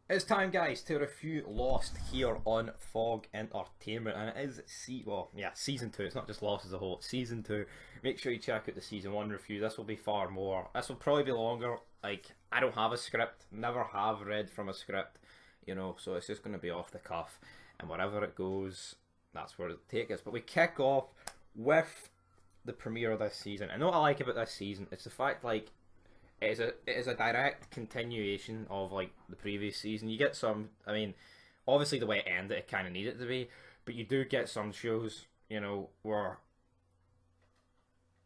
It's time, guys, to review Lost here on Fog Entertainment, and it is season two. It's not just Lost as a whole; it's season two. Make sure you check out the season one review. This will be far more. This will probably be longer. Like, I don't have a script, never have read from a script, so it's just going to be off the cuff, and wherever it goes, that's where it'll take us. But we kick off with the premiere of this season. And what I like about this season, it's the fact like it is a direct continuation of like the previous season. You get some, I mean, obviously the way it ended, it kind of needed to be, but you do get some shows, where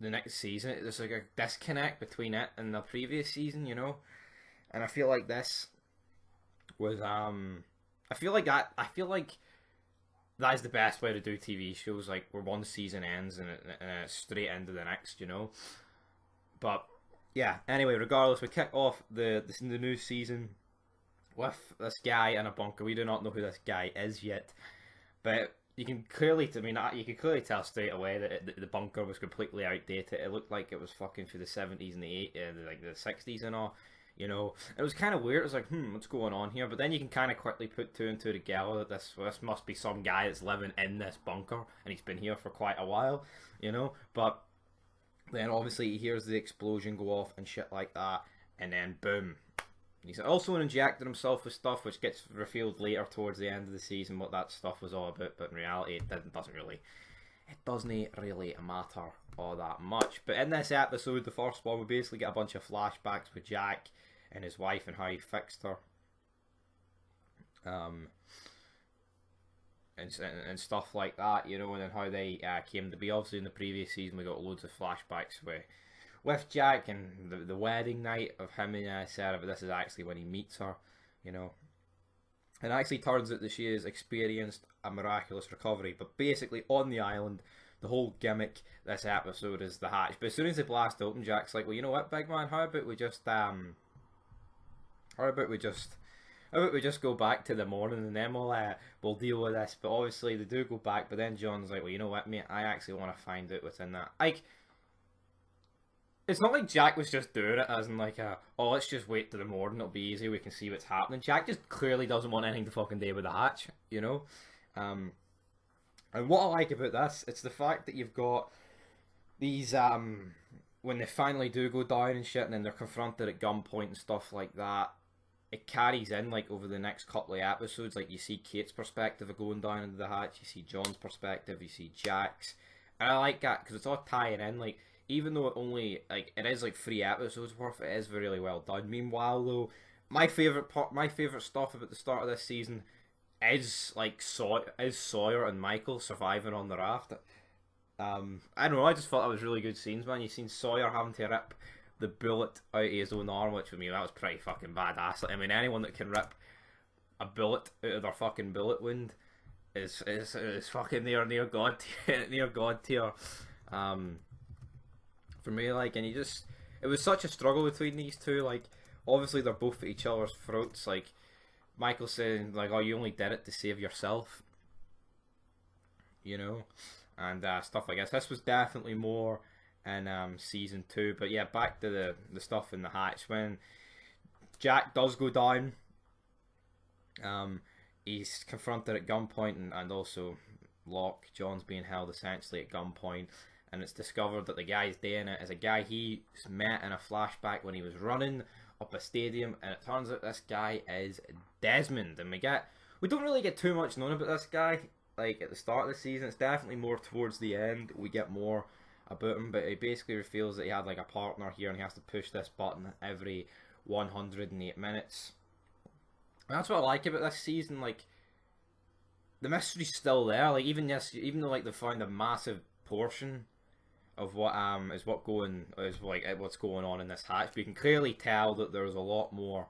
the next season there's like a disconnect between it and the previous season, and I feel like this was I feel like that is the best way to do TV shows, like where one season ends and it's straight into the next, But yeah, anyway, regardless, we kick off the new season with this guy in a bunker. We do not know who this guy is yet, but you can clearly, you can clearly tell straight away that the bunker was completely outdated. It looked like it was fucking through the 70s and like the 60s and all. It was kind of weird. It was like, what's going on here? But then you can kind of quickly put two and two together that this must be some guy that's living in this bunker and he's been here for quite a while, But then obviously he hears the explosion go off and shit like that, and then boom. He's also injected himself with stuff which gets revealed later towards the end of the season what that stuff was all about, but in reality it doesn't really matter all that much. But in this episode, the first one, we basically get a bunch of flashbacks with Jack and his wife and how he fixed her. And stuff like that, and then how they came to be. Obviously, in the previous season, we got loads of flashbacks with Jack and the wedding night of him and Sarah, but this is actually when he meets her, And it actually turns out that she has experienced a miraculous recovery. But basically, on the island, the whole gimmick this episode is the hatch. But as soon as they blast open, Jack's like, well, you know what, big man, how about we just go back to the morning and then we'll deal with this. But obviously they do go back. But then John's like, well, you know what, mate, I actually want to find out what's in that. Like, it's not like Jack was just doing it as in like, let's just wait till the morning, it'll be easy, we can see what's happening. Jack just clearly doesn't want anything to fucking do with the hatch. And what I like about this, it's the fact that you've got these when they finally do go down and shit, and then they're confronted at gunpoint and stuff like that. It carries in like over the next couple of episodes. Like you see Kate's perspective of going down into the hatch, you see John's perspective, you see Jack's, and I like that because it's all tying in. Like even though it is like 3 episodes worth, it is really well done. Meanwhile, though, my favorite stuff about the start of this season is like Sawyer and Michael surviving on the raft. I don't know. I just thought that was really good scenes, man. You seen Sawyer having to rip the bullet out of his own arm, which for me that was pretty fucking badass. Like, I mean, anyone that can rip a bullet out of their fucking bullet wound is fucking near god near god tier. For me, like, and it was such a struggle between these two. Like, obviously they're both at each other's throats. Like, Michael saying like, "Oh, you only did it to save yourself," and stuff like this. This was definitely more in season two. But yeah, back to the stuff in the hatch. When Jack does go down, he's confronted at gunpoint, and also Locke, John's being held essentially at gunpoint, and it's discovered that the guy's doing it is a guy he met in a flashback when he was running up a stadium, and it turns out this guy is Desmond. And we don't really get too much known about this guy like at the start of the season. It's definitely more towards the end we get more about him, but he basically reveals that he had like a partner here and he has to push this button every 108 minutes. And that's what I like about this season. Like, the mystery's still there. Like, even though like they found a massive portion of what's going on in this hatch, but you can clearly tell that there's a lot more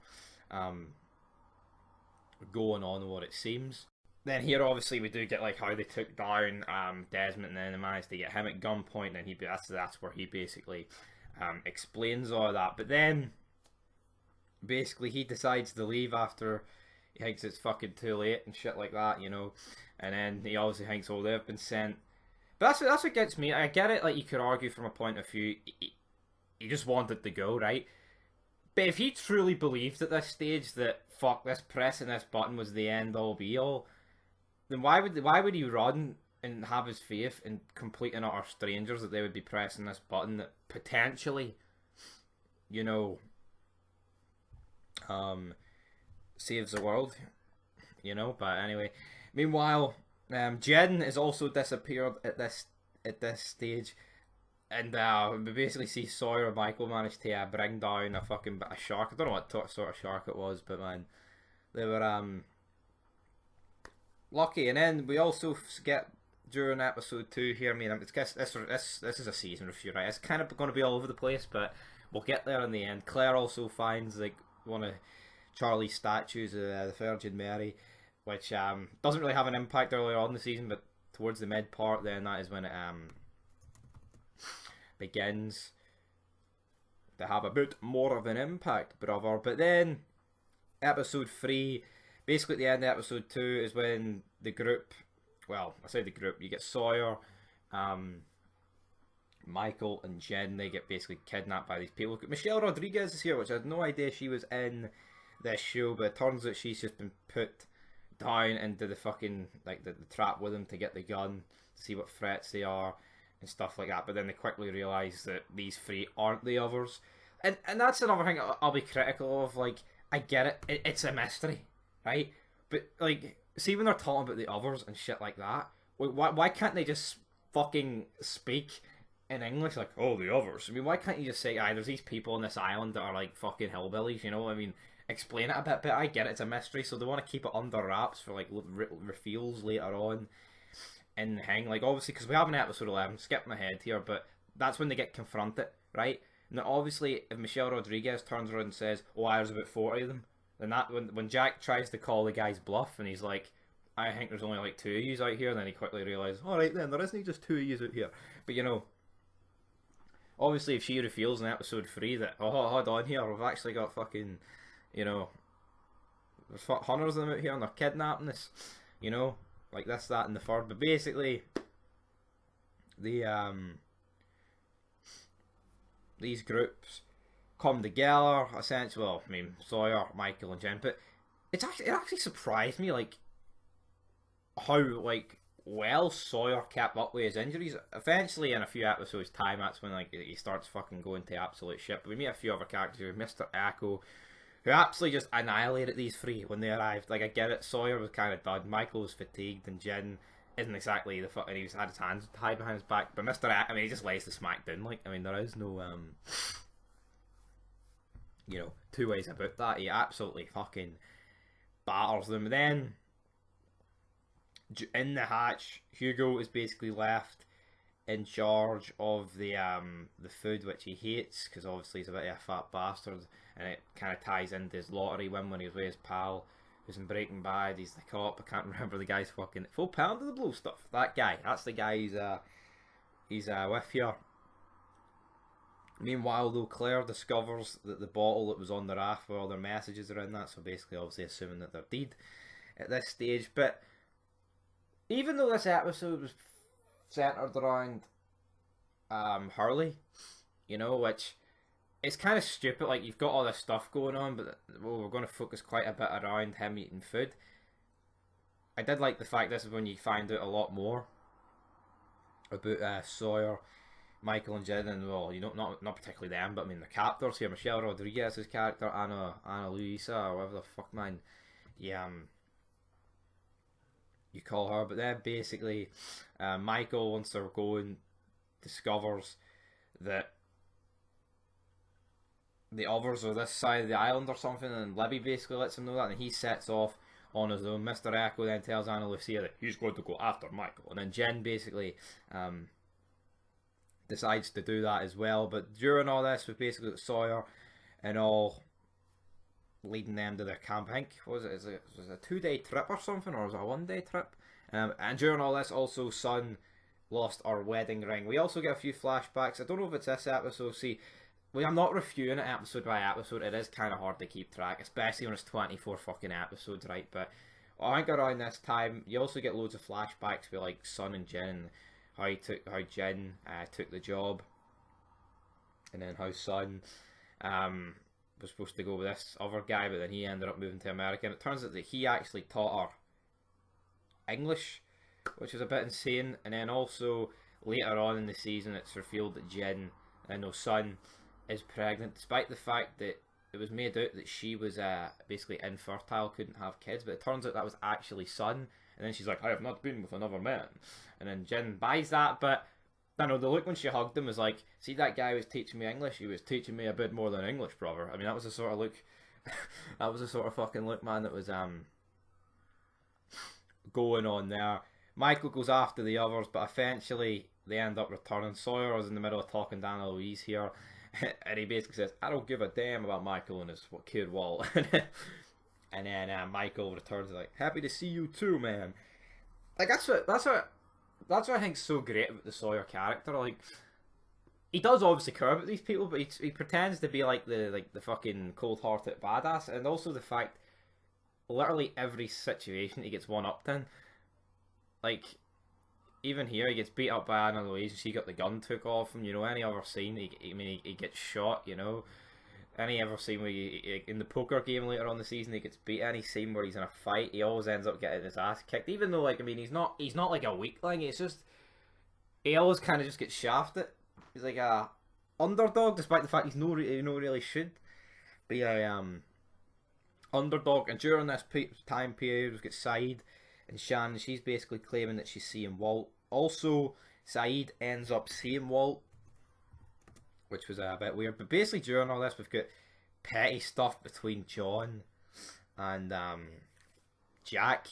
going on than what it seems. Then here, obviously, we do get like how they took down Desmond, and then they managed to get him at gunpoint, and that's where he basically explains all that. But then, basically, he decides to leave after he thinks it's fucking too late and shit like that, And then he obviously thinks, oh, they've been sent. But that's what gets me. I get it. Like, you could argue from a point of view, he just wanted to go, right? But if he truly believed at this stage that fuck this, pressing this button was the end all be all, then why would he run and have his faith in complete and utter strangers that they would be pressing this button that potentially, you know, saves the world, you know? But anyway, meanwhile, Jen has also disappeared at this stage. And we basically see Sawyer and Michael manage to bring down a shark. I don't know what sort of shark it was, but man, they were lucky. And then we also get during episode 2 here. I mean, it's this is a season review, right? It's kind of going to be all over the place, but we'll get there in the end. Claire also finds like one of Charlie's statues of the Virgin Mary, which doesn't really have an impact earlier on in the season, but towards the mid part, then that is when it begins to have a bit more of an impact, brother. But then episode 3, basically at the end of episode 2 is when the group, well, I say the group, you get Sawyer, Michael and Jen, they get basically kidnapped by these people. Michelle Rodriguez is here, which I had no idea she was in this show, but it turns out she's just been put down into the fucking, like, the trap with them to get the gun, to see what threats they are and stuff like that. But then they quickly realise that these three aren't the others. And that's another thing I'll be critical of. Like, I get it, it's a mystery, right? But, like, see when they're talking about the others and shit like that, why can't they just fucking speak in English like, oh, the others? I mean, why can't you just say, there's these people on this island that are like fucking hillbillies, you know? I mean, explain it a bit, but I get it, it's a mystery, so they want to keep it under wraps for like reveals later on in the hang. Like, obviously, because we have an episode 11, skip my head here, but that's when they get confronted, right? Now, obviously, if Michelle Rodriguez turns around and says, oh, there's about 40 of them, then that when Jack tries to call the guy's bluff and he's like, I think there's only like 2 of yous out here, and then he quickly realises, alright then, there isn't just 2 of yous out here. But you know, obviously if she reveals in episode 3 that, oh, hold on here, we've actually got fucking, you know, there's hundreds of them out here and they're kidnapping us, you know, like this, that, and the third. But basically, these groups come together, essentially. Well, I mean, Sawyer, Michael, and Jen. But it actually surprised me, like, how like well Sawyer kept up with his injuries. Eventually, in a few episodes' time, that's when like he starts fucking going to absolute shit. But we meet a few other characters, Mr. Echo, who absolutely just annihilated these three when they arrived. Like, I get it, Sawyer was kind of done, Michael was fatigued, and Jen isn't exactly the fucking, he's had his hands tied behind his back. But Mr. Echo, I mean, he just lays the smack down. Like, I mean, there is no you know, two ways about that. He absolutely fucking batters them. Then in the hatch, Hugo is basically left in charge of the food, which he hates because obviously he's a bit of a fat bastard, and it kind of ties into his lottery win when he was with his pal who's in Breaking Bad. He's the cop. I can't remember the guy's fucking full pound of the blue stuff. That guy. That's the guy he's with here. Meanwhile, though, Claire discovers that the bottle that was on the raft where all their messages are in that, so basically obviously assuming that they're dead at this stage. But even though this episode was centered around Hurley, you know, which is kind of stupid. Like, you've got all this stuff going on, but we're going to focus quite a bit around him eating food. I did like the fact this is when you find out a lot more about Sawyer, Michael, and Jen, and well, you know, not particularly them, but I mean the captors here. Michelle Rodriguez's character, Ana Luisa, or whatever the fuck, man. Yeah, you call her. But then basically, Michael, once they're going, discovers that the others are this side of the island or something, and Libby basically lets him know that, and he sets off on his own. Mr. Echo then tells Ana Lucia that he's going to go after Michael, and then Jen basically decides to do that as well. But during all this, we basically got Sawyer and all leading them to their camp. I think, was it a 2-day trip or something, or was it a 1-day trip? And during all this, also Sun lost our wedding ring. We also get a few flashbacks. I don't know if it's this episode. See, I'm not reviewing it episode by episode. It is kind of hard to keep track, especially when it's 24 fucking episodes, right? But I think around this time, you also get loads of flashbacks with like Sun and Jen, how Jen took the job, and then how Sun was supposed to go with this other guy, but then he ended up moving to America, and it turns out that he actually taught her English, which is a bit insane. And then also later on in the season, it's revealed that Jen, Sun, is pregnant, despite the fact that it was made out that she was basically infertile, couldn't have kids. But it turns out that was actually Sun. And then she's like, I have not been with another man. And then Jen buys that, but I know the look when she hugged him was like, see that guy was teaching me English? He was teaching me a bit more than English, brother. I mean, that was the sort of look, that was the sort of fucking look, man, that was going on there. Michael goes after the others, but eventually they end up returning. Sawyer is in the middle of talking to Anna Louise here, and he basically says, I don't give a damn about Michael and his kid Walt. And then Michael returns like, happy to see you too, man. Like that's what I think's so great about the Sawyer character. Like, he does obviously care about these people, but he pretends to be like the fucking cold-hearted badass, and also the fact literally every situation he gets one-upped in. Like, even here, he gets beat up by Anna Louise, and she got the gun took off him. You know, any other scene, he gets shot. You know, any other scene where in the poker game later on the season, he gets beat. Any scene where he's in a fight, he always ends up getting his ass kicked. Even though, like, I mean, he's not like a weakling. It's just he always kind of just gets shafted. He's like a underdog, despite the fact he's no really should be a underdog. And during this time period, we get Saeed and Shan. She's basically claiming that she's seeing Walt. Also, Saeed ends up seeing Walt, which was a bit weird. But basically, during all this, we've got petty stuff between John and Jack,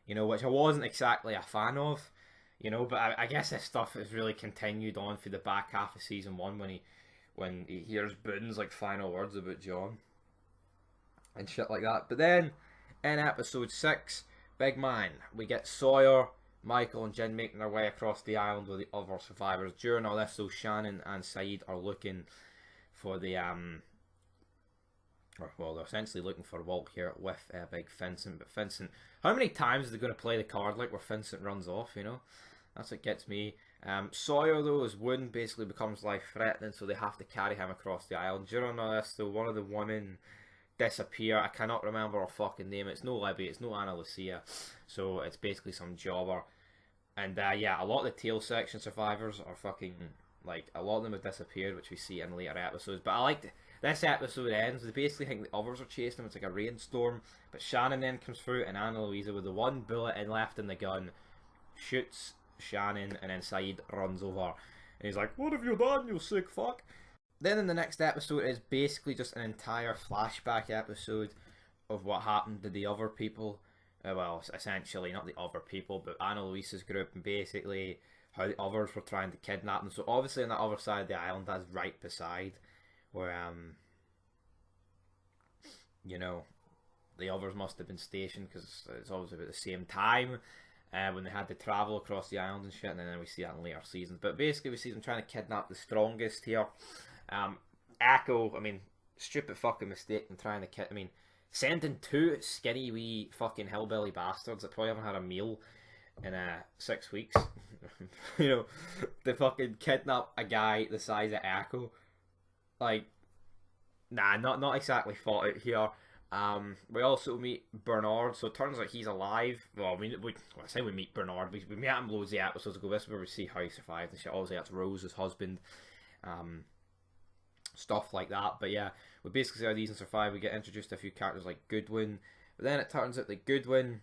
you know, which I wasn't exactly a fan of, you know. But I guess this stuff has really continued on for the back half of season 1 when he hears Boone's like final words about John and shit like that. But then in episode 6, big man, we get Sawyer, Michael and Jen making their way across the island with the other survivors. During all this, though, Shannon and Saeed are looking for the they're essentially looking for Walt here with big Vincent. But Vincent, how many times are they going to play the card like where Vincent runs off? You know, that's what gets me. Sawyer, though, his wound basically becomes life-threatening, so they have to carry him across the island. During all this, though, one of the women disappear. I cannot remember her fucking name. It's no Libby, it's no Anna Lucia, so it's basically some jobber. And yeah, a lot of the tail section survivors are fucking, like, a lot of them have disappeared, which we see in later episodes. But I liked this episode ends, they basically think the others are chasing them. It's like a rainstorm, but Shannon then comes through, and Anna Louisa, with the one bullet left in the gun, shoots Shannon, and then Saeed runs over and he's like, what have you done, you sick fuck? Then in the next episode is basically just an entire flashback episode of what happened to the other people. Well, essentially not the other people, but Anna Luisa's group, and basically how the others were trying to kidnap them. So obviously on the other side of the island, that's right beside where you know, the others must have been stationed, because it's obviously about the same time when they had to travel across the island and shit. And then we see that in later seasons. But basically we see them trying to kidnap the strongest here. Echo, I mean, stupid fucking mistake in trying to I mean, sending 2 skinny wee fucking hillbilly bastards that probably haven't had a meal in 6 weeks, you know, to fucking kidnap a guy the size of Echo. Like, nah, not exactly thought out here. We also meet Bernard, so it turns out he's alive. Well, I say we meet Bernard, we meet him loads of episodes ago. This is where we see how he survived and shit. Obviously that's Rose's husband. Stuff like that. But yeah, we basically see how these survive. We get introduced to a few characters like Goodwin, but then it turns out that Goodwin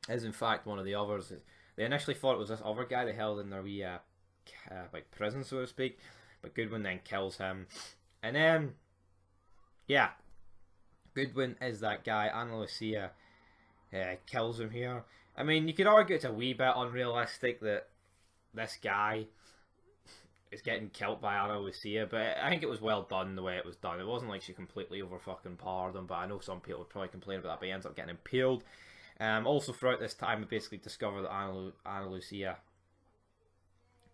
is in fact one of the others. They initially thought it was this other guy they held in their wee like prison, so to speak, but Goodwin then kills him. And then yeah, Goodwin is that guy. Anna Lucia kills him here. I mean, you could argue it's a wee bit unrealistic that this guy is getting killed by Anna Lucia, but I think it was well done the way it was done. It wasn't like she completely over fucking powered him, but I know some people would probably complain about that, but he ends up getting impaled. Also throughout this time we basically discover that Anna Lucia,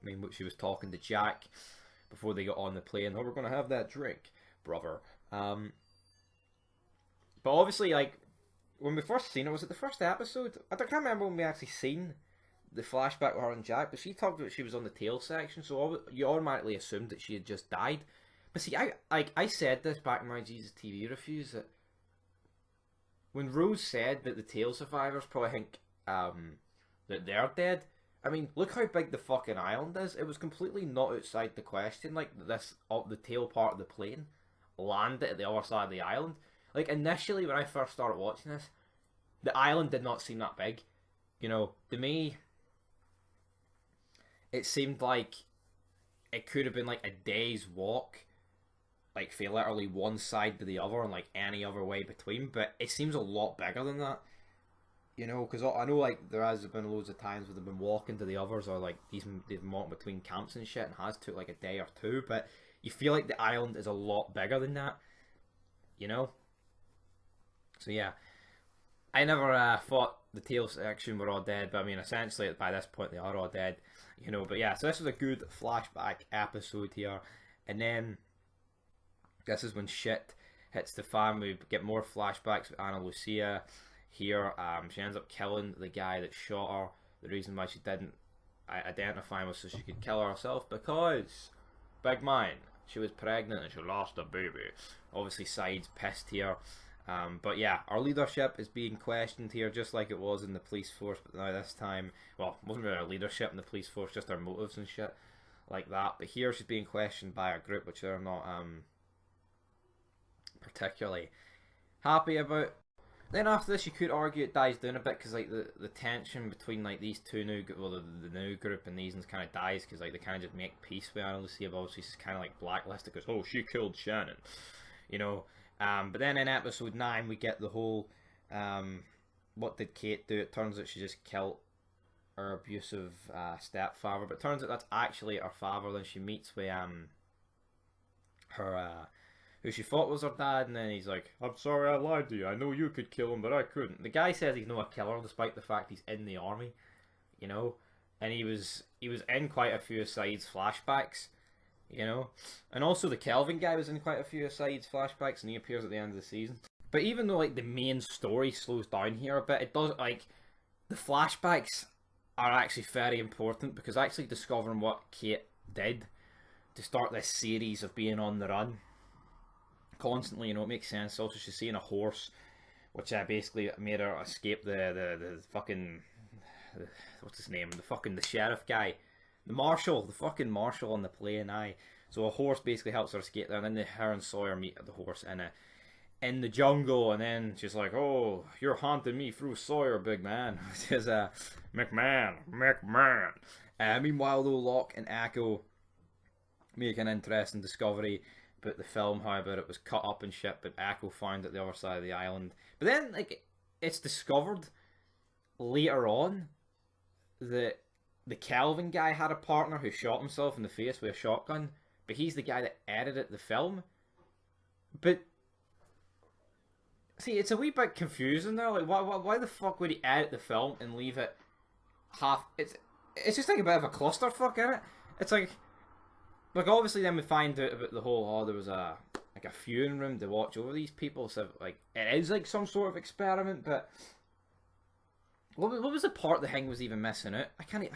I mean, she was talking to Jack before they got on the plane. Oh, we're going to have that drink, brother. But obviously, like, when we first seen it, was it the first episode? I can't remember when we actually seen the flashback with her and Jack, but she talked about she was on the tail section, so you automatically assumed that she had just died. But see, I said this back in my Jesus TV reviews that when Rose said that the tail survivors probably think that they're dead. I mean, look how big the fucking island is. It was completely not outside the question. Like this, the tail part of the plane landed at the other side of the island. Like initially, when I first started watching this, the island did not seem that big. You know, to me, it seemed like it could have been like a day's walk, like for literally one side to the other and like any other way between. But it seems a lot bigger than that. You know, because I know like there has been loads of times where they've been walking to the others, or like they've been walking between camps and shit, and has took like a day or two. But you feel like the island is a lot bigger than that. You know. So yeah, I never thought the tail section were all dead, but I mean essentially by this point they are all dead. You know, but yeah, so this was a good flashback episode here, and then this is when shit hits the fan. We get more flashbacks with Ana Lucia. Here, she ends up killing the guy that shot her. The reason why she didn't identify him was so she could kill herself, because, big mind, she was pregnant and she lost a baby. Obviously, Side's pissed here. But yeah, our leadership is being questioned here, just like it was in the police force, but now this time, well, it wasn't really our leadership in the police force, just our motives and shit like that. But here she's being questioned by a group which they're not particularly happy about. Then after this, you could argue it dies down a bit, because like the tension between like these two new, well, the new group and these ones kind of dies, because like they kind of just make peace with Ana Lucia. But obviously she's kind of like blacklisted because, oh, she killed Shannon, you know. But then in episode 9 we get the whole what did Kate do? It turns out she just killed her abusive stepfather, but it turns out that's actually her father. Then she meets with her who she thought was her dad, and then he's like, I'm sorry I lied to you, I know you could kill him but I couldn't. The guy says he's not a killer despite the fact he's in the army, you know, and he was in quite a few Side's flashbacks, you know, and also the Kelvin guy was in quite a few Side's flashbacks, and he appears at the end of the season. But even though like the main story slows down here a bit, it does, like, the flashbacks are actually very important, because actually discovering what Kate did to start this series of being on the run constantly, you know, it makes sense. Also, she's seeing a horse, which basically made her escape the fucking, what's his name? The sheriff guy, the fucking marshal on the plane. So a horse basically helps her escape there, and then her and Sawyer meet the horse in the jungle, and then she's like, "Oh, you're haunting me through Sawyer, big man." Says McMahon. Meanwhile, though, Locke and Echo make an interesting discovery. But the film, however, it was cut up and shit, but Echo found at the other side of the island. But then, like, it's discovered later on that the Kelvin guy had a partner who shot himself in the face with a shotgun, but he's the guy that edited the film. But, see, it's a wee bit confusing there. Like, why the fuck would he edit the film and leave it half... It's just like a bit of a clusterfuck, isn't it? It's like... Like, obviously then we find out about the whole, oh, there was a viewing room to watch over these people, so, like, it is, like, some sort of experiment, but what was the part the thing was even missing out? I mean,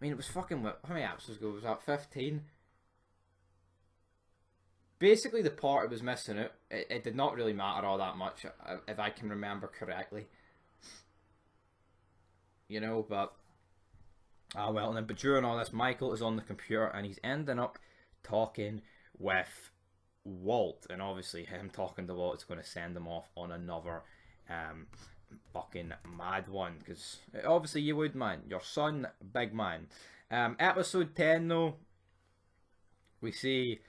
it was fucking, how many episodes ago? Was that 15? Basically, the part it was missing out, it did not really matter all that much, if I can remember correctly. You know, but... well, but during all this, Michael is on the computer, and he's ending up talking with Walt, and obviously him talking to Walt is going to send him off on another fucking mad one, because obviously you would, man. Your son, big man. Episode 10, though, we see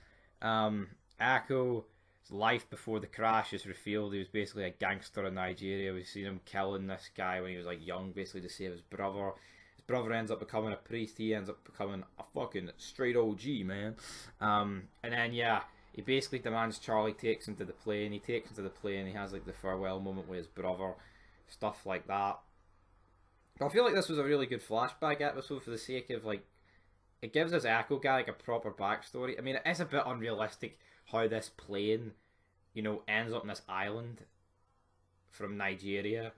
Echo's life before the crash is revealed. He was basically a gangster in Nigeria. We've seen him killing this guy when he was like young, basically to save his brother. Brother ends up becoming a priest. He ends up becoming a fucking straight OG, man. And then, yeah, he basically demands Charlie takes him to the plane. He takes him to the plane. He has, like, the farewell moment with his brother. Stuff like that. But I feel like this was a really good flashback episode for the sake of, like, it gives this Echo guy, like, a proper backstory. I mean, it is a bit unrealistic how this plane, you know, ends up in this island from Nigeria.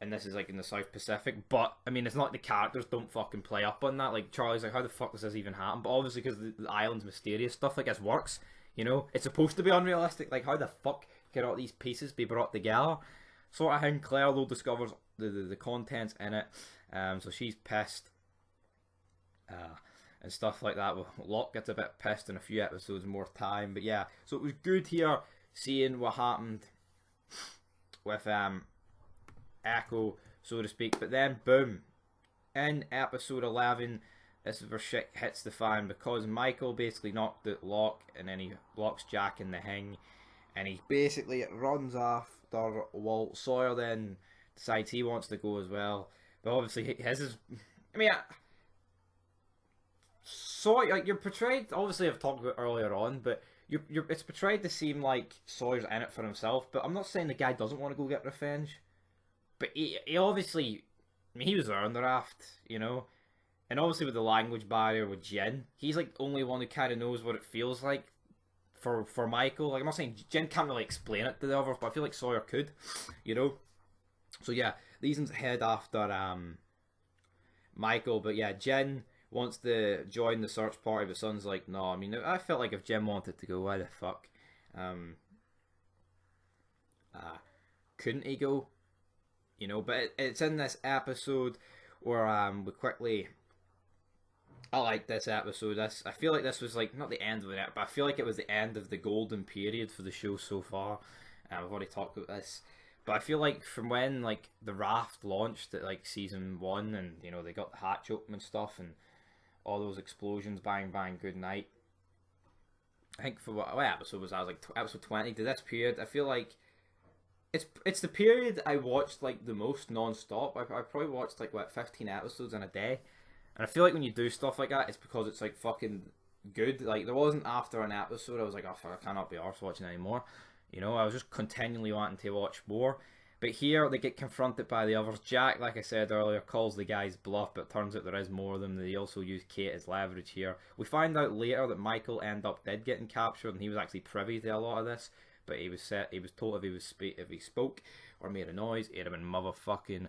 And this is like in the South Pacific, but I mean, it's not like the characters don't fucking play up on that. Like, Charlie's like, how the fuck does this even happen? But obviously, because the island's mysterious, stuff like this works. You know, it's supposed to be unrealistic. Like, how the fuck can all these pieces be brought together? Sort of thing. Claire though discovers the contents in it, so she's pissed, and stuff like that. Well, Locke gets a bit pissed in a few episodes more time, but yeah. So it was good here seeing what happened with Echo, so to speak. But then boom, in episode 11, this is where shit hits the fan, because Michael basically knocked out Locke, and then he locks Jack in the hing, and he basically runs after Walt. Sawyer then decides he wants to go as well, but obviously his is, I mean, Sawyer, like, you're portrayed, obviously I've talked about earlier on, but it's portrayed to seem like Sawyer's in it for himself, but I'm not saying the guy doesn't want to go get revenge, but he obviously, I mean, he was there on the raft, you know. And obviously with the language barrier with Jen, he's like the only one who kind of knows what it feels like for Michael. Like, I'm not saying Jen can't really explain it to the others, but I feel like Sawyer could, you know. So yeah, these ones head after Michael, but yeah, Jen wants to join the search party, but Son's like, no. I mean, I felt like if Jen wanted to go, why the fuck couldn't he go? You know, but it's in this episode where we quickly. I like this episode. I feel like this was like not the end of it, but I feel like it was the end of the golden period for the show so far. We've already talked about this, but I feel like from when like the raft launched at like season 1, and you know they got the hatch open and stuff, and all those explosions, bang bang, good night. I think for what episode was that? I was like episode 20 to this period. I feel like it's the period I watched like the most non-stop. I probably watched like 15 episodes in a day. And I feel like when you do stuff like that, it's because it's like fucking good. Like, there wasn't after an episode I was like, oh fuck, I cannot be arsed watching anymore. You know, I was just continually wanting to watch more. But here they get confronted by the others. Jack, like I said earlier, calls the guy's bluff, but it turns out there is more of them. They also use Kate as leverage here. We find out later that Michael ended up did getting captured, and he was actually privy to a lot of this. But he was told if he spoke or made a noise, he'd have been motherfucking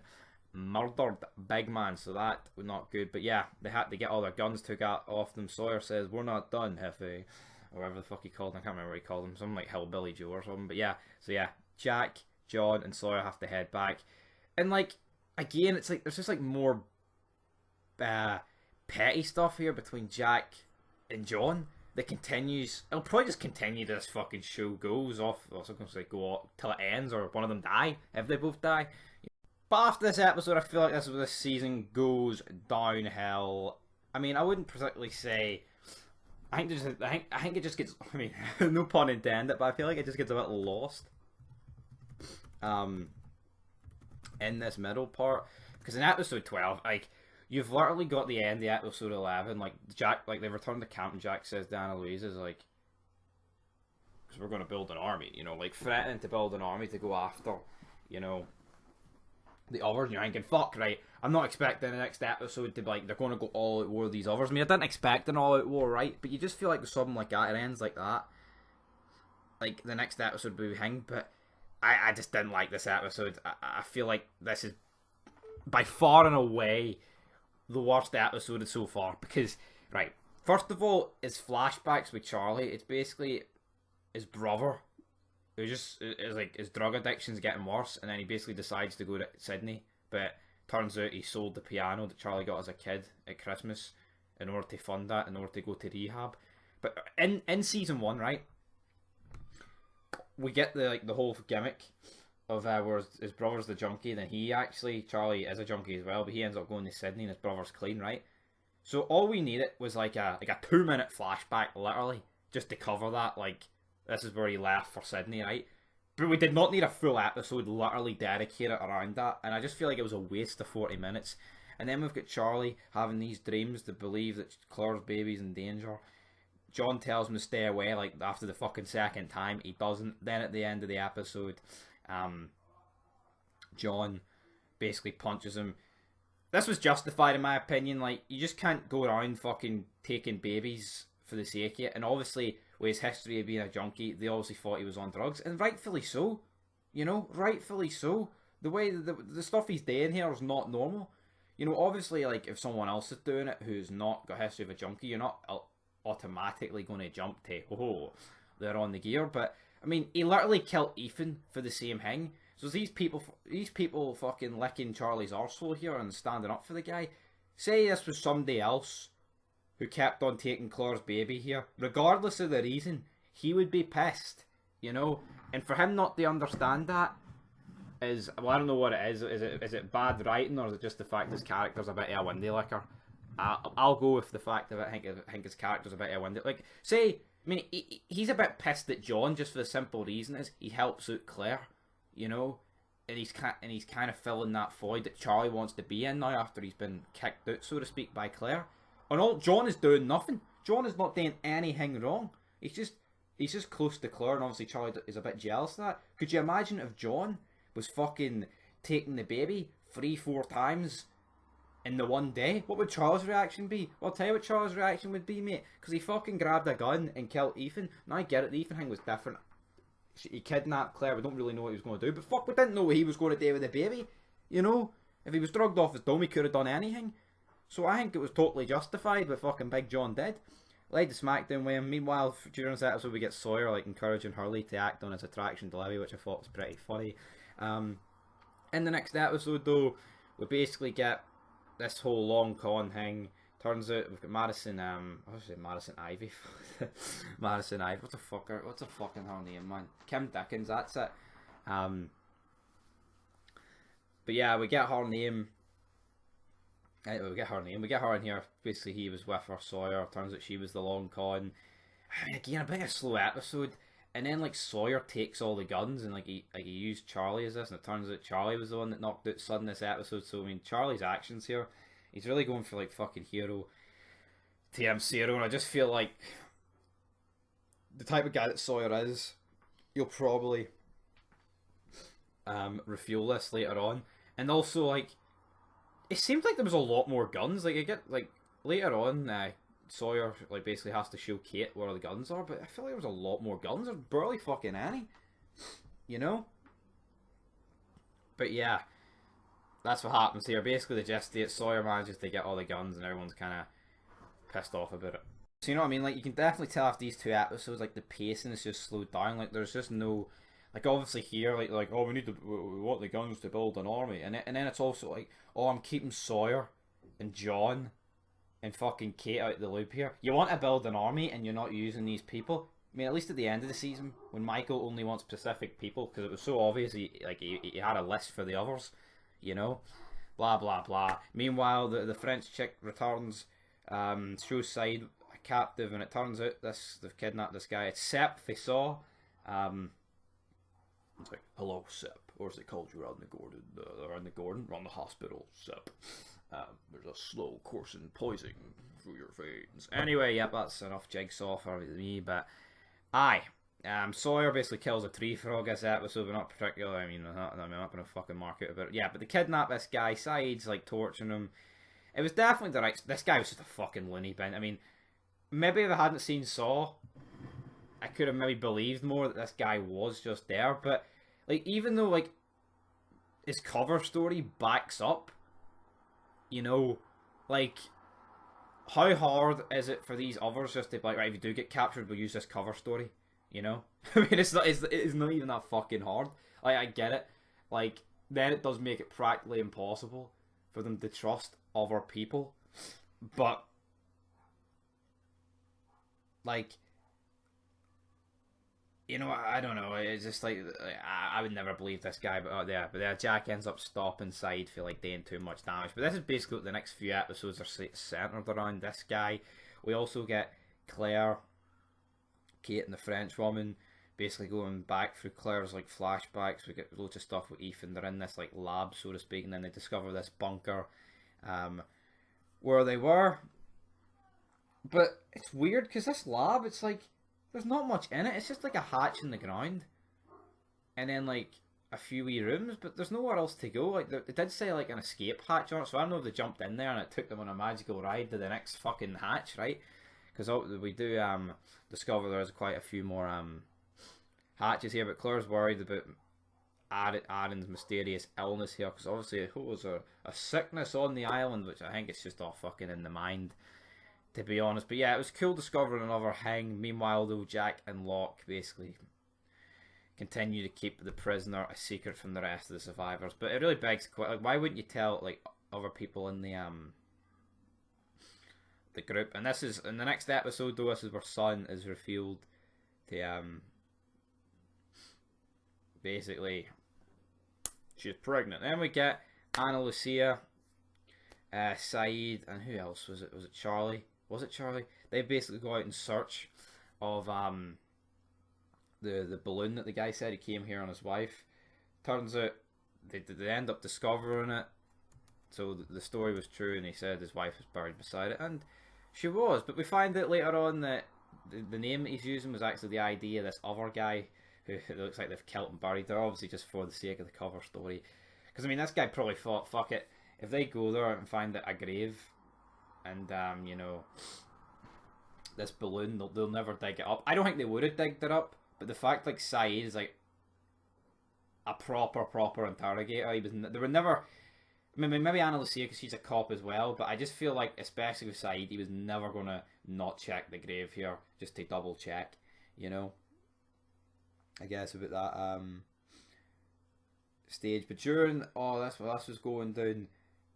murdered, big man. So that was not good. But yeah, they had to get all their guns took off them. Sawyer says, "We're not done, Hefe," or whatever the fuck he called him. I can't remember what he called him. Something like Hillbilly Joe or something. But yeah, so yeah, Jack, John, and Sawyer have to head back. And like, again, it's like there's just like more petty stuff here between Jack and John that continues. It'll probably just continue this fucking show goes off. I was going to say go off till it ends, or one of them die if they both die. But after this episode, I feel like this is where this season goes downhill. I mean, I wouldn't particularly say. I think it just gets. I mean, no pun intended, but I feel like it just gets a bit lost. In this middle part, because in episode 12, like, you've literally got the end of episode 11, like Jack, like they return to camp, and Jack says to Anna Louise is like, because we're going to build an army, you know, like threatening to build an army to go after, you know, the others. And you're thinking, fuck, right, I'm not expecting the next episode to be like they're going to go all out war with these others. I mean, I didn't expect an all out war, right? But you just feel like with something like that, it ends like that. Like the next episode will be hang, but I just didn't like this episode. I feel like this is by far and away the worst episode so far, because, right, first of all, it's flashbacks with Charlie. It's basically his brother who just is like, his drug addiction's getting worse, and then he basically decides to go to Sydney, but turns out he sold the piano that Charlie got as a kid at Christmas in order to fund that, in order to go to rehab. But in season 1, right, we get the whole gimmick of where his brother's the junkie, then Charlie is a junkie as well, but he ends up going to Sydney and his brother's clean, right? So all we needed was like a 2-minute flashback, literally, just to cover that, like, this is where he left for Sydney, right? But we did not need a full episode literally dedicated around that, and I just feel like it was a waste of 40 minutes. And then we've got Charlie having these dreams to believe that Claire's baby's in danger. John tells him to stay away, like, after the fucking second time. He doesn't. Then at the end of the episode, John basically punches him. This was justified in my opinion. Like, you just can't go around fucking taking babies for the sake of it. And obviously, with his history of being a junkie, they obviously thought he was on drugs. And rightfully so. You know, rightfully so. The way the stuff he's doing here is not normal. You know, obviously, like, if someone else is doing it who's not got a history of a junkie, you're not automatically going to jump to, oh, they're on the gear. But I mean, he literally killed Ethan for the same thing. So these people fucking licking Charlie's arsehole here and standing up for the guy. Say this was somebody else who kept on taking Claire's baby here, regardless of the reason, he would be pissed, you know. And for him not to understand that is, well, I don't know what it is. Is it bad writing, or is it just the fact his character's a bit of a windy licker? I'll go with the fact that I think his character's a bit of a windy. Like, say, I mean, he's a bit pissed at John just for the simple reason is he helps out Claire, you know, and he's kind of filling that void that Charlie wants to be in now after he's been kicked out, so to speak, by Claire. And all John is doing nothing. John is not doing anything wrong. He's just close to Claire, and obviously Charlie is a bit jealous of that. Could you imagine if John was fucking taking the baby 3-4 times in the one day? What would Charles' reaction be? Well, I'll tell you what Charles' reaction would be, mate. Because he fucking grabbed a gun and killed Ethan. Now I get it, the Ethan thing was different. He kidnapped Claire, we don't really know what he was going to do. But fuck, we didn't know what he was going to do with the baby. You know? If he was drugged off his dome, he could have done anything. So I think it was totally justified what fucking Big John did. Laid the smackdown with him. Meanwhile, during this episode, we get Sawyer like encouraging Hurley to act on his attraction to Livy, which I thought was pretty funny. In the next episode, though, we basically get this whole long con thing. Turns out we've got Madison. I was saying Madison Ivy. Madison Ivy. What's a fucking her name, man? Kim Dickens. That's it. But yeah, we get her name. We get her in here. Basically, he was with her, Sawyer. Turns out she was the long con. I mean, again, a bit of a slow episode. And then, like, Sawyer takes all the guns and, like, he used Charlie as this. And it turns out Charlie was the one that knocked out Son this episode. So, I mean, Charlie's actions here, he's really going for, like, fucking hero TM0. And I just feel like the type of guy that Sawyer is, you'll probably refuel this later on. And also, like, it seems like there was a lot more guns. Like, I get, like, later on, Sawyer, like, basically has to show Kate where the guns are, but I feel like there was a lot more guns. There's barely fucking any. You know? But yeah, that's what happens here. Basically, the gist is Sawyer manages to get all the guns and everyone's kind of pissed off about it. So, you know what I mean? Like, you can definitely tell after these two episodes, like, the pacing is just slowed down. Like, there's just no... Like, obviously here, like oh, we want the guns to build an army. And then it's also like, oh, I'm keeping Sawyer and John and fucking Kate out of the loop here. You want to build an army and you're not using these people. I mean, at least at the end of the season, when Michael only wants specific people, because it was so obvious he had a list for the others, you know? Blah, blah, blah. Meanwhile, the French chick returns, shows side a captive, and it turns out they've kidnapped this guy. It's Sepp they saw. It's like, hello, Sepp. Or is it called you around the Gordon? Around the hospital, Sepp. There's a slow coursing poison through your veins. Anyway, yep, that's enough jigsaw for me, but... Sawyer basically kills a tree frog this episode, but not particularly, I'm not going to fucking mark it about it. Yeah, but they kidnap this guy, Sides, like, torturing him. It was definitely the right... This guy was just a fucking loony bin. I mean, maybe if I hadn't seen Saw, I could have maybe believed more that this guy was just there, but, like, even though, like, his cover story backs up, you know, like, how hard is it for these others just to be like, right, if you do get captured, we'll use this cover story, you know? I mean, it's not even that fucking hard. Like, I get it. Like, then it does make it practically impossible for them to trust other people, but, like, you know, I don't know. It's just like I would never believe this guy, but Jack ends up stopping Side for like doing too much damage. But this is basically what the next few episodes are centered around this guy. We also get Claire, Kate, and the French woman basically going back through Claire's like flashbacks. We get loads of stuff with Ethan. They're in this like lab, so to speak, and then they discover this bunker where they were. But it's weird because this lab, it's like, there's not much in it. It's just like a hatch in the ground. And then like a few wee rooms, but there's nowhere else to go. Like, they did say like an escape hatch on it, so I don't know if they jumped in there and it took them on a magical ride to the next fucking hatch, right? Because we do discover there's quite a few more hatches here, but Claire's worried about Aaron's mysterious illness here, because obviously there's a sickness on the island, which I think it's just all fucking in the mind. to be honest. But yeah, it was cool discovering another hang. Meanwhile, though, Jack and Locke basically continue to keep the prisoner a secret from the rest of the survivors. But it really begs like, why wouldn't you tell like other people in the group? And this is in the next episode, though. This is where Sun is revealed to basically she's pregnant. Then we get Ana Lucia, Saeed, and who else was it? Was it Charlie? Was it Charlie? They basically go out in search of the balloon that the guy said he came here on his wife. Turns out they end up discovering it. So the story was true, and he said his wife was buried beside it, and she was. But we find out later on that the name that he's using was actually the ID of this other guy who it looks like they've killed and buried. They're obviously just for the sake of the cover story. Because I mean, this guy probably thought, fuck it, if they go there and find a grave, and you know, this balloon, they'll never dig it up. I don't think they would have digged it up. But the fact like Saeed is like a proper interrogator. They were never. I mean, maybe Ana Lucia because she's a cop as well. But I just feel like, especially with Saeed, he was never gonna not check the grave here just to double check. You know. I guess about that stage. But during this was going down,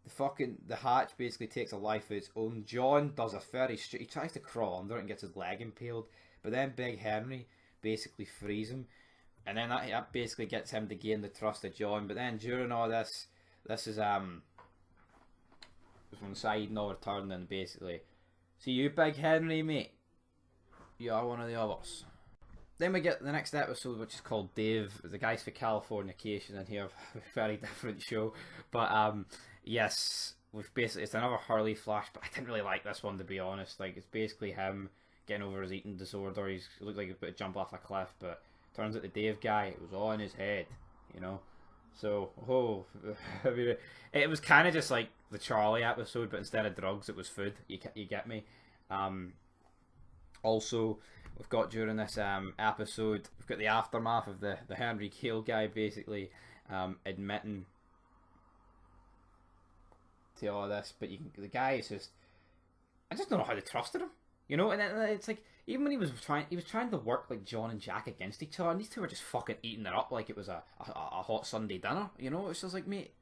the hatch basically takes a life of its own. John does a he tries to crawl under it and gets his leg impaled. But then Big Henry basically frees him, and then that basically gets him to gain the trust of John. But then during all this is when Saeed no returned, and basically, see you, Big Henry, mate, you are one of the others. Then we get the next episode, which is called Dave. The guys for Californication in here, very different show, but yes, it's another Hurley flash. But I didn't really like this one, to be honest. Like, it's basically him getting over his eating disorder. He looked like he was about to jump off a cliff, but turns out the Dave guy, it was on his head, you know. So, I mean, it was kind of just like the Charlie episode, but instead of drugs, it was food. You get me? Also, we've got during this episode, we've got the aftermath of the Henry Gayle guy basically admitting to all this, but the guy is just, I just don't know how they trusted him. You know, and it's like, even when he was trying to work like John and Jack against each other, and these two were just fucking eating it up like it was a hot Sunday dinner. You know, it's just like, mate,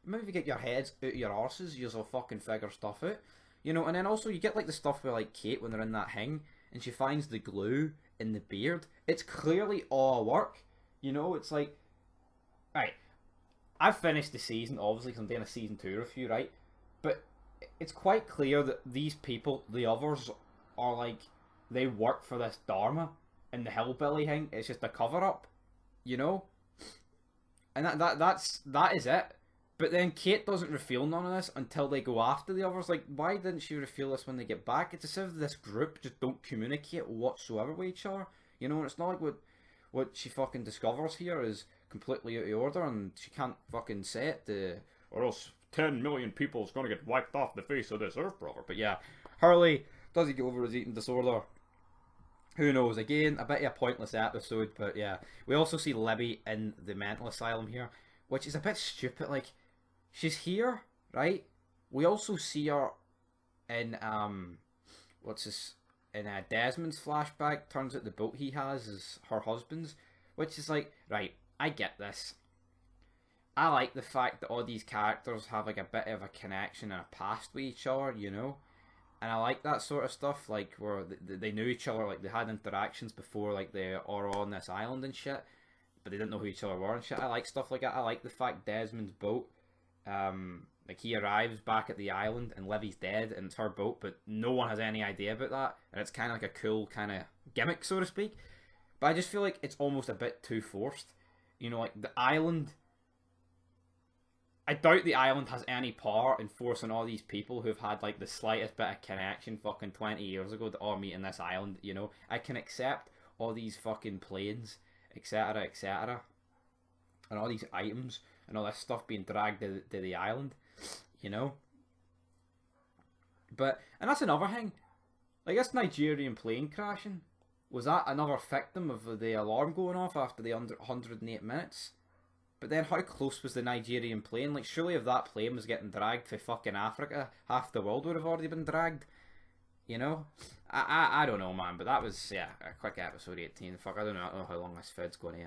maybe if you get your heads out of your arses, you'll fucking figure stuff out. You know, and then also you get like the stuff with like Kate when they're in that hang, and she finds the glue in the beard. It's clearly all work. You know, it's like, right, I've finished the season, obviously, because I'm doing a season 2 review, right? But it's quite clear that these people, the others, are like, they work for this Dharma and the hillbilly thing. It's just a cover up, you know. And that is it. But then Kate doesn't reveal none of this until they go after the others. Like, why didn't she reveal this when they get back? It's as if this group just don't communicate whatsoever with each other. You know, and it's not like what she fucking discovers here is completely out of order, and she can't fucking say it or else 10 million people is going to get wiped off the face of this earth, brother. But yeah, Hurley, does he get over his eating disorder? Who knows? Again, a bit of a pointless episode, but yeah. We also see Libby in the mental asylum here, which is a bit stupid. Like, she's here, right? We also see her in Desmond's flashback. Turns out the boat he has is her husband's, which is like, right, I get this. I like the fact that all these characters have like a bit of a connection and a past with each other, you know? And I like that sort of stuff, like where they knew each other, like they had interactions before, like they are on this island and shit, but they didn't know who each other were and shit. I like stuff like that. I like the fact Desmond's boat, like he arrives back at the island and Livy's dead and it's her boat, but no one has any idea about that, and it's kind of like a cool kind of gimmick, so to speak. But I just feel like it's almost a bit too forced. You know, like the island, I doubt the island has any power in forcing all these people who've had like the slightest bit of connection fucking 20 years ago to all meet in this island, you know. I can accept all these fucking planes, etc, etc, and all these items and all this stuff being dragged to the island, you know. But, and that's another thing, like this Nigerian plane crashing, was that another victim of the alarm going off after the 108 minutes? But then how close was the Nigerian plane? Like, surely if that plane was getting dragged to fucking Africa, half the world would have already been dragged. You know, I don't know, man, but that was a quick episode 18. Fuck, I don't know how long this fed's going to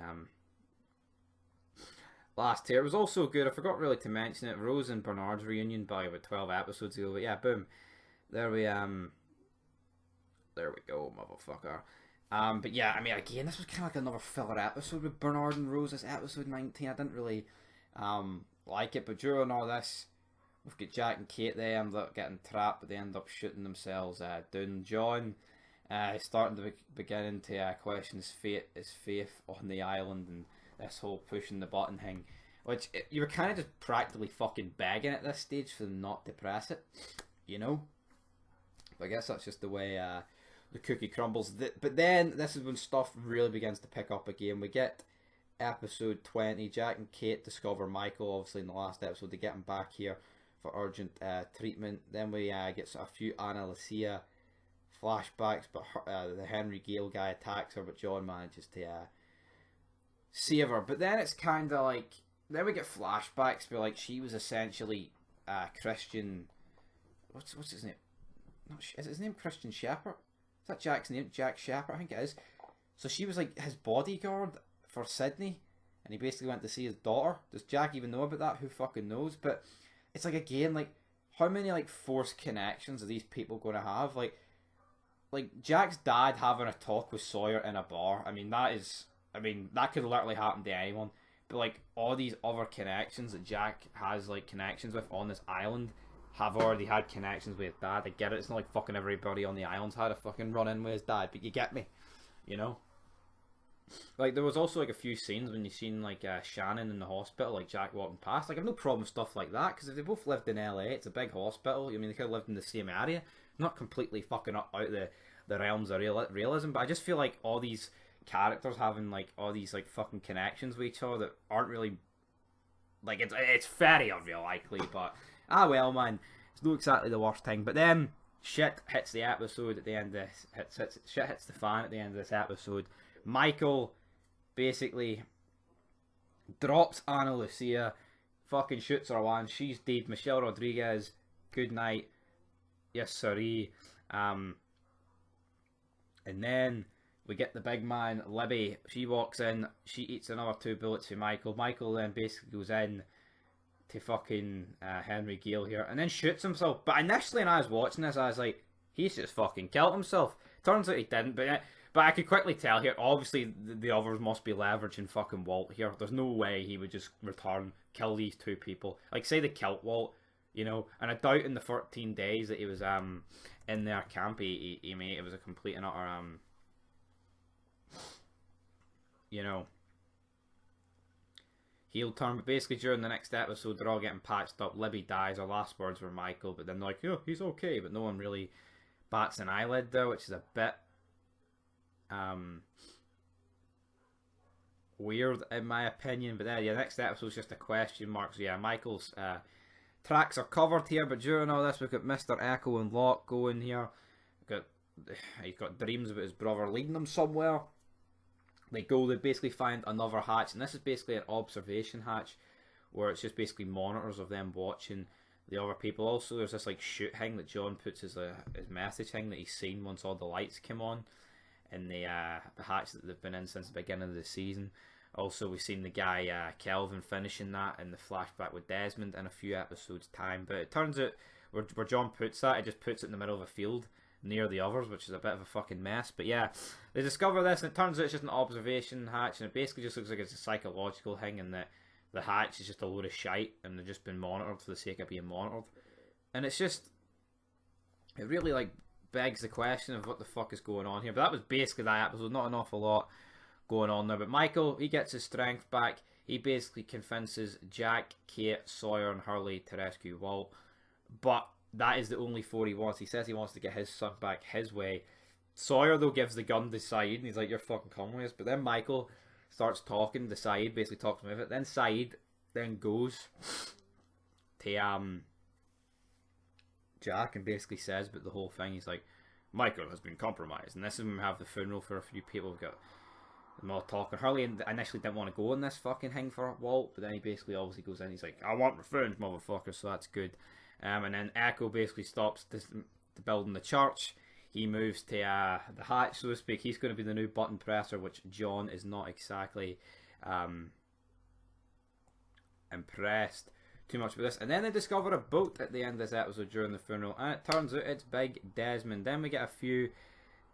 last here. It was also good. I forgot really to mention it. Rose and Bernard's reunion by about 12 episodes ago. But yeah, boom, there we go, motherfucker. But yeah, I mean, again, this was kind of like another filler episode with Bernard and Rose. This episode 19, I didn't really like it, but during all this, we've got Jack and Kate. They end up getting trapped, but they end up shooting themselves down. John is starting to beginning to question his faith on the island, and this whole pushing the button thing, which you were kind of just practically fucking begging at this stage for them not to press it, you know. But I guess that's just the way the cookie crumbles. But then this is when stuff really begins to pick up again. We get episode 20. Jack and Kate discover Michael, obviously in the last episode. They get him back here for urgent treatment. Then we get a few Anna Lucia flashbacks, but the Henry Gayle guy attacks her, but John manages to save her. But then it's kind of like, then we get flashbacks where like she was essentially Christian. What's his name? Is his name Christian Shepherd? Is that Jack's name? Jack Shepherd, I think it is. So she was like his bodyguard for Sydney, and he basically went to see his daughter. Does Jack even know about that? Who fucking knows? But it's like, again, like, how many like forced connections are these people going to have? Like Jack's dad having a talk with Sawyer in a bar. I mean, that could literally happen to anyone. But like all these other connections that Jack has like connections with on this island have already had connections with his dad. I get it. It's not like fucking everybody on the island's had a fucking run in with his dad, but you get me, you know. Like there was also like a few scenes when you seen like Shannon in the hospital, like Jack walking past. Like I've no problem with stuff like that, because if they both lived in LA, it's a big hospital. I mean, they could have lived in the same area, not completely fucking out the realms of realism. But I just feel like all these characters having like all these like fucking connections with each other that aren't really like, it's very unlikely, but well, man, it's not exactly the worst thing. But then shit hits the episode at the end of this. Shit hits the fan at the end of this episode. Michael basically drops Anna Lucia, fucking shoots her one. She's dead. Michelle Rodriguez, good night. Yes, sirree. And then we get the big man, Libby. She walks in. She eats another 2 bullets for Michael. Michael then basically goes in to fucking Henry Gayle here, and then shoots himself. But initially when I was watching this, I was like, he's just fucking killed himself. Turns out he didn't, but I could quickly tell here, obviously the others must be leveraging fucking Walt here. There's no way he would just return, kill these 2 people. Like, say they killed Walt, you know, and I doubt in the 13 days that he was in their camp, he made it was a complete and utter, you know, heel turn. But basically during the next episode, they're all getting patched up. Libby dies. Her last words were Michael, but then they're like, oh, he's okay, but no one really bats an eyelid there, which is a bit weird in my opinion. But then, yeah, the next episode is just a question mark. So yeah, Michael's tracks are covered here, but during all this we've got Mr. Echo and Locke going here. He's got dreams about his brother leading him somewhere. They go, they basically find another hatch, and this is basically an observation hatch where it's just basically monitors of them watching the other people. Also, there's this like shoot thing that John puts as his message thing that he's seen once all the lights come on in the hatch that they've been in since the beginning of the season. Also, we've seen the guy Kelvin finishing that in the flashback with Desmond in a few episodes time. But it turns out where John puts that, it just puts it in the middle of a field near the others, which is a bit of a fucking mess. But yeah, they discover this, and it turns out it's just an observation hatch, and it basically just looks like it's a psychological thing, and that the hatch is just a load of shite, and they've just been monitored for the sake of being monitored. And it's just, it really like begs the question of what the fuck is going on here. But that was basically that episode. Not an awful lot going on there. But Michael, he gets his strength back. He basically convinces Jack, Kate, Sawyer, and Hurley to rescue Walt. But that is the only 4 he wants. He says he wants to get his son back his way. Sawyer, though, gives the gun to Saeed, and he's like, you're fucking coming with us. But then Michael starts talking to Saeed, basically talks him with it. Then Saeed then goes to Jack and basically says about the whole thing. He's like, Michael has been compromised. And this is when we have the funeral for a few people. We've got them all talking. Hurley initially didn't want to go on this fucking thing for Walt, but then he basically obviously goes in. He's like, I want revenge, motherfucker, so that's good. And then Echo basically stops the building the church. he moves to the hatch, so to speak. He's going to be the new button presser, which John is not exactly impressed too much with this. And then they discover a boat at the end of this episode during the funeral, and it turns out it's Big Desmond. Then we get a few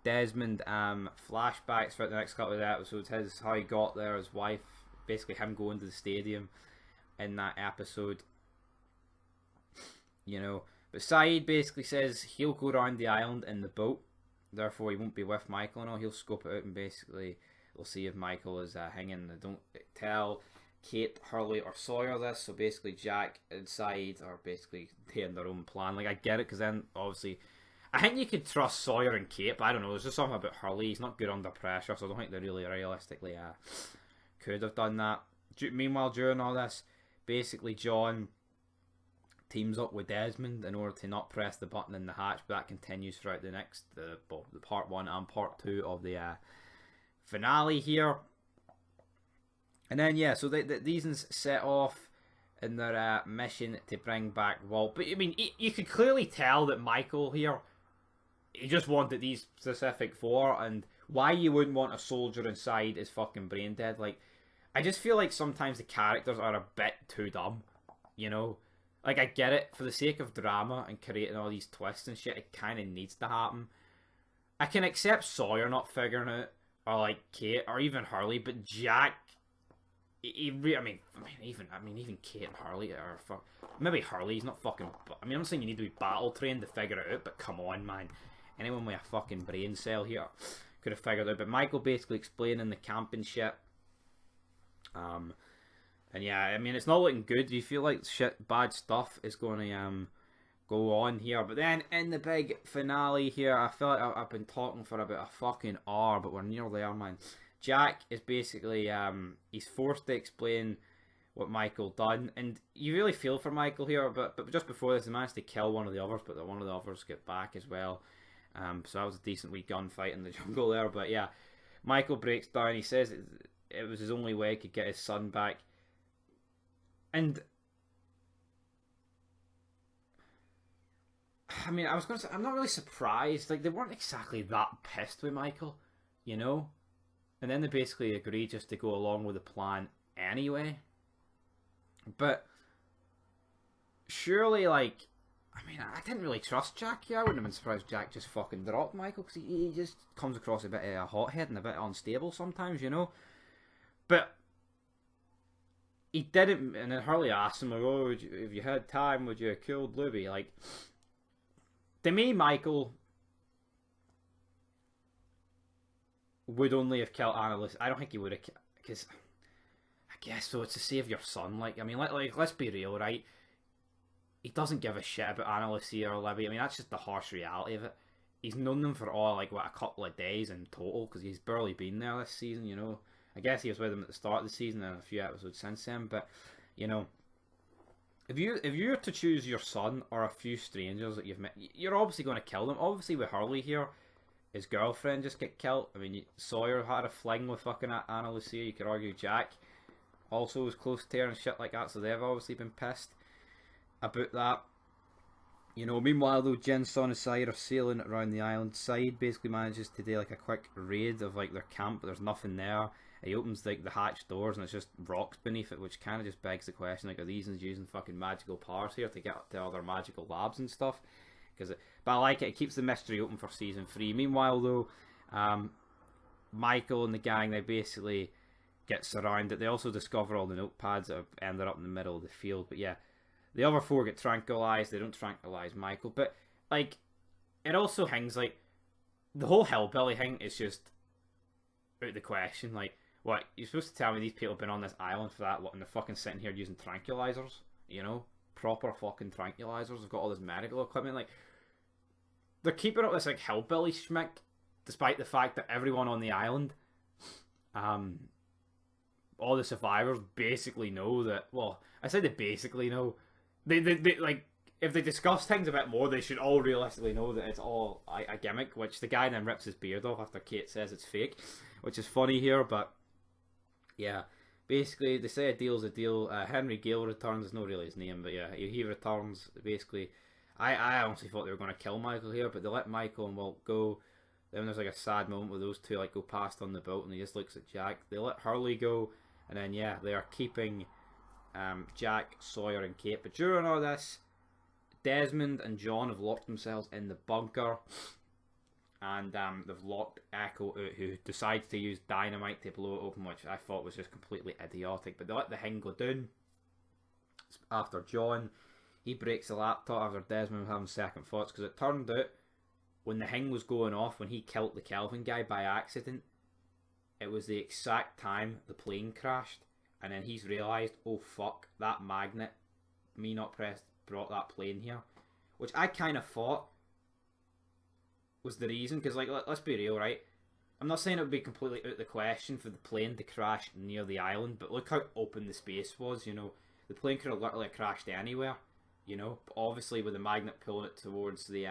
Desmond flashbacks throughout the next couple of episodes. How he got there, his wife, basically him going to the stadium in that episode. You know, but Saeed basically says he'll go around the island in the boat, therefore he won't be with Michael and all. He'll scope it out and basically we'll see if Michael is hanging. They don't tell Kate, Hurley or Sawyer this, so basically Jack and Saeed are basically taking their own plan. Like, I get it, because then obviously I think you could trust Sawyer and Kate, but I don't know, there's just something about Hurley. He's not good under pressure, so I don't think they really realistically could have done that. Meanwhile, during all this, basically John teams up with Desmond in order to not press the button in the hatch, but that continues throughout the part 1 and part 2 of the finale here. And then yeah, so these set off in their mission to bring back Walt. But I mean, you could clearly tell that Michael here, he just wanted these specific 4, and why you wouldn't want a soldier inside is fucking brain dead. Like, I just feel like sometimes the characters are a bit too dumb, you know? Like, I get it, for the sake of drama and creating all these twists and shit, it kind of needs to happen. I can accept Sawyer not figuring it, or like Kate, or even Hurley, but Jack, even Kate and Hurley are maybe Hurley's not fucking. I mean, I'm not saying you need to be battle trained to figure it out, but come on, man. Anyone with a fucking brain cell here could have figured it out. But Michael basically explaining the camping shit. And yeah, I mean, it's not looking good. You feel like bad stuff is going to go on here. But then in the big finale here, I feel like I've been talking for about a fucking hour, but we're near there, man. Jack is basically he's forced to explain what Michael done, and you really feel for Michael here. But just before this, he managed to kill one of the others, but one of the others get back as well. So that was a decent wee gunfight in the jungle there. But yeah, Michael breaks down. He says it was his only way he could get his son back. And I mean, I was going to say, I'm not really surprised. Like, they weren't exactly that pissed with Michael, you know? And then they basically agree just to go along with the plan anyway. But surely, like, I mean, I didn't really trust Jack here. I wouldn't have been surprised Jack just fucking dropped Michael, because he just comes across a bit of a hothead and a bit unstable sometimes, you know? But he didn't, and then Hurley asked him, like, oh, if you had time, would you have killed Louis? Like, to me, Michael would only have killed Annalise. I don't think he would have, because I guess so. It's to save your son. Like, I mean, let's be real, right? He doesn't give a shit about Annalise or Libby. I mean, that's just the harsh reality of it. He's known them for all, like, what, a couple of days in total, because he's barely been there this season, you know? I guess he was with them at the start of the season and a few episodes since then, but, you know, if you were to choose your son or a few strangers that you've met, you're obviously going to kill them. Obviously, with Hurley here, his girlfriend just get killed. I mean, Sawyer had a fling with fucking Anna Lucia. You could argue Jack also was close to her and shit like that, so they've obviously been pissed about that. You know, meanwhile though, Jin, Son and Saeed are sailing around the island. Saeed basically manages to do like a quick raid of like their camp, but there's nothing there. He opens like the hatch doors and it's just rocks beneath it, which kind of just begs the question, like, are these using fucking magical powers here to get to other magical labs and stuff? But I like it. It keeps the mystery open for season 3. Meanwhile though, Michael and the gang, they basically get surrounded. They also discover all the notepads that have ended up in the middle of the field. But yeah, the other 4 get tranquilized. They don't tranquilize Michael. But like, it also hangs like the whole hillbilly thing is just out of the question. Like, what, you're supposed to tell me these people have been on this island for that long and they're fucking sitting here using tranquilizers, you know? Proper fucking tranquilizers. They've got all this medical equipment. Like, they're keeping up this like hillbilly schmick, despite the fact that everyone on the island, all the survivors basically know that. Well, I say they basically know. They like, if they discuss things a bit more, they should all realistically know that it's all a gimmick. Which the guy then rips his beard off after Kate says it's fake, which is funny here. But yeah, basically they say a deal's a deal. Henry Gayle returns. It's not really his name, but yeah, he returns basically I honestly thought they were going to kill Michael here, but they let Michael and Walt go. Then there's like a sad moment where those two like go past on the boat, and he just looks at Jack. They let Hurley go, and then yeah, they are keeping Jack, Sawyer, and Kate. But during all this, Desmond and John have locked themselves in the bunker, and they've locked Echo out, who decides to use dynamite to blow it open, which I thought was just completely idiotic. But they let the thing go down. After John, he breaks the laptop after Desmond was having second thoughts, because it turned out when the thing was going off, when he killed the Kelvin guy by accident, it was the exact time the plane crashed, and then he's realised, oh fuck, that magnet, me not pressed, brought that plane here, which I kind of thought was the reason, because like, let's be real, right? I'm not saying it would be completely out of the question for the plane to crash near the island, but look how open the space was, you know. The plane could have literally crashed anywhere, you know. But obviously with the magnet pulling it towards the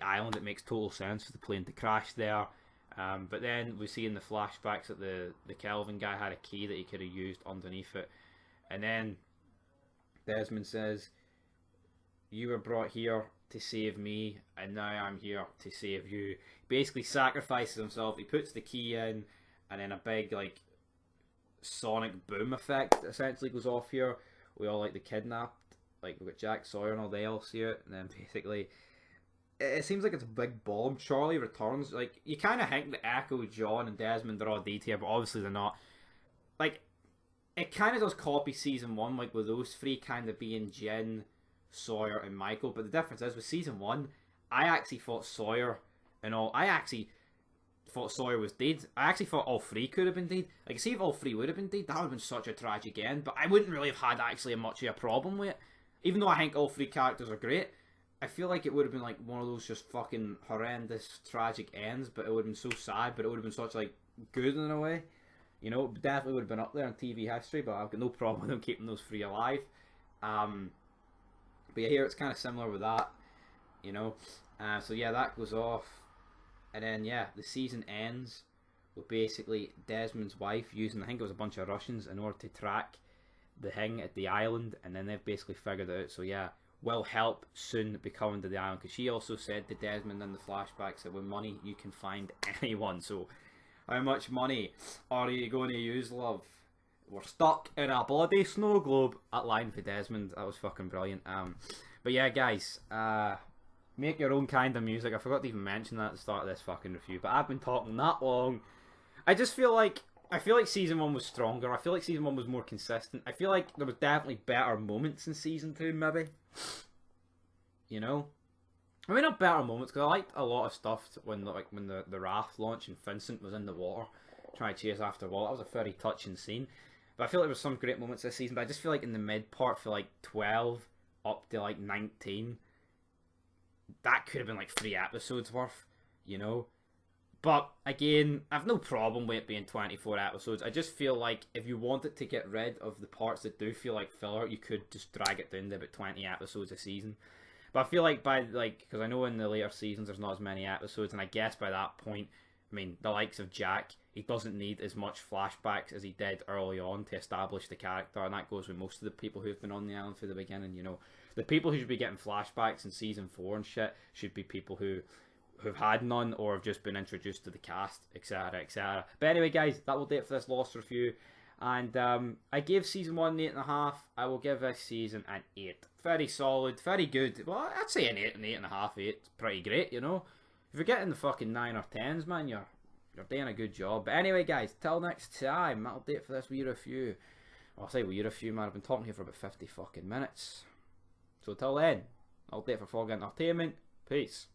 island, it makes total sense for the plane to crash there. But then we see in the flashbacks that the Kelvin guy had a key that he could have used underneath it. And then Desmond says, you were brought here to save me, and now I'm here to save you. He basically sacrifices himself. He puts the key in, and then a big like sonic boom effect essentially goes off here. We all like the kidnapped, like we've got Jack, Sawyer and all, they all see it, and then basically it seems like it's a big bomb. Charlie returns. Like, you kind of think that Echo, John and Desmond are all dead here, but obviously they're not. Like, it kind of does copy season 1, like with those three kind of being Jen, Sawyer and Michael, but the difference is with season 1, I actually thought Sawyer and all, I actually thought Sawyer was dead. I actually thought all three could have been dead. Like, see if all three would have been dead, that would have been such a tragic end, but I wouldn't really have had actually much of a problem with it. Even though I think all three characters are great, I feel like it would have been like one of those just fucking horrendous tragic ends, but it would have been so sad, but it would have been such like good in a way. You know, it definitely would have been up there in TV history, but I've got no problem with them keeping those three alive. But yeah, here it's kind of similar with that, you know. So yeah, that goes off. And then yeah, the season ends with basically Desmond's wife using, I think it was a bunch of Russians, in order to track the thing at the island, and then they've basically figured it out. So yeah, will help soon be coming to the island, because she also said to Desmond in the flashbacks that with money you can find anyone. So how much money are you going to use, love? We're stuck in a bloody snow globe. That line for Desmond, that was fucking brilliant. But yeah, guys, make your own kind of music. I forgot to even mention that at the start of this fucking review, but I've been talking that long. I just feel like season 1 was stronger. I feel like season 1 was more consistent. I feel like there was definitely better moments in season 2, maybe. You know? I mean, not better moments, because I liked a lot of stuff when the raft launched and Vincent was in the water trying to chase after Walt. That was a very touching scene. But I feel like there was some great moments this season, but I just feel like in the mid part for like 12 up to like 19, that could have been like 3 episodes worth, you know? But again, I've no problem with it being 24 episodes. I just feel like if you wanted to get rid of the parts that do feel like filler, you could just drag it down to about 20 episodes a season. But I feel like because I know in the later seasons there's not as many episodes, and I guess by that point, I mean, the likes of Jack, he doesn't need as much flashbacks as he did early on to establish the character, and that goes with most of the people who've been on the island from the beginning, you know. The people who should be getting flashbacks in season 4 and shit should be people who've had none or have just been introduced to the cast, etc, etc. But anyway, guys, that will do it for this Lost review. And I gave season 1 an 8.5. I will give this season an 8. Very solid, very good. Well, I'd say an 8 and 8.5. 8. It's pretty great, you know. If you're getting the fucking 9 or 10s, man, you're doing a good job. But anyway, guys, till next time, that'll do it for this wee review. Well, I'll say wee review, man. I've been talking here for about 50 fucking minutes. So till then, I'll do it for Fog Entertainment. Peace.